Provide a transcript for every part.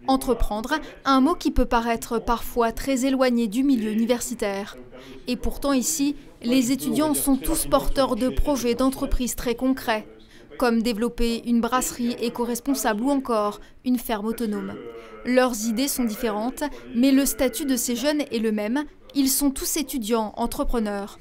Entreprendre, un mot qui peut paraître parfois très éloigné du milieu universitaire. Et pourtant ici, les étudiants sont tous porteurs de projets d'entreprise très concrets, comme développer une brasserie éco-responsable ou encore une ferme autonome. Leurs idées sont différentes, mais le statut de ces jeunes est le même. Ils sont tous étudiants, entrepreneurs.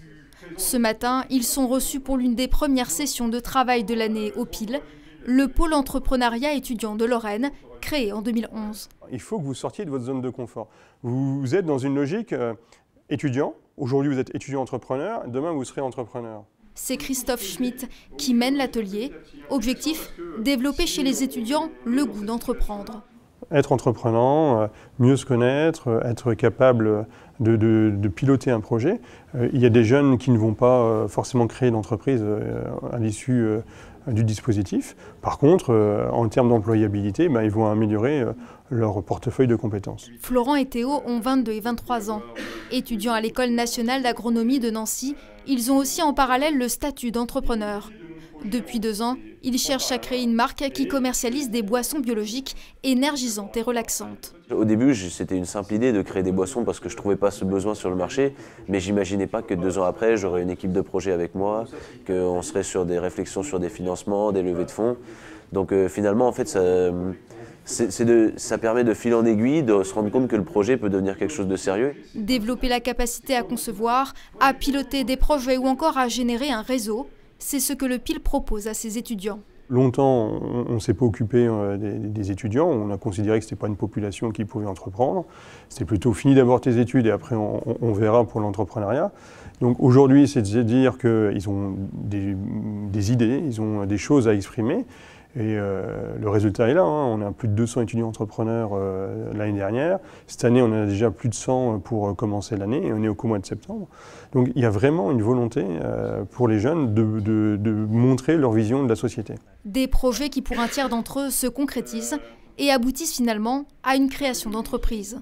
Ce matin, ils sont reçus pour l'une des premières sessions de travail de l'année au PIL, le pôle entrepreneuriat étudiant de Lorraine, créé en 2011. Il faut que vous sortiez de votre zone de confort. Vous êtes dans une logique étudiant. Aujourd'hui, vous êtes étudiant-entrepreneur. Demain, vous serez entrepreneur. C'est Christophe Schmitt qui mène l'atelier. Objectif, développer chez les étudiants le goût d'entreprendre. Être entreprenant, mieux se connaître, être capable de piloter un projet. Il y a des jeunes qui ne vont pas forcément créer d'entreprise à l'issue du dispositif. Par contre, en termes d'employabilité, ils vont améliorer leur portefeuille de compétences. Florent et Théo ont 22 et 23 ans. Étudiants à l'École nationale d'agronomie de Nancy, ils ont aussi en parallèle le statut d'entrepreneur. Depuis 2 ans, ils cherchent à créer une marque qui commercialise des boissons biologiques énergisantes et relaxantes. Au début, c'était une simple idée de créer des boissons parce que je ne trouvais pas ce besoin sur le marché, mais j'imaginais pas que 2 ans après, j'aurais une équipe de projet avec moi, qu'on serait sur des réflexions sur des financements, des levées de fonds. Donc finalement, en fait, ça permet de fil en aiguille, de se rendre compte que le projet peut devenir quelque chose de sérieux. Développer la capacité à concevoir, à piloter des projets ou encore à générer un réseau, c'est ce que le PIL propose à ses étudiants. Longtemps, on ne s'est pas occupé des étudiants. On a considéré que ce n'était pas une population qui pouvait entreprendre. C'était plutôt fini d'abord tes études et après on verra pour l'entrepreneuriat. Donc aujourd'hui, c'est de se dire qu'ils ont des idées, ils ont des choses à exprimer. Et le résultat est là, hein. On a plus de 200 étudiants entrepreneurs l'année dernière. Cette année, on en a déjà plus de 100 pour commencer l'année et on est qu'au mois de septembre. Donc il y a vraiment une volonté pour les jeunes de montrer leur vision de la société. Des projets qui, pour un tiers d'entre eux, se concrétisent et aboutissent finalement à une création d'entreprise.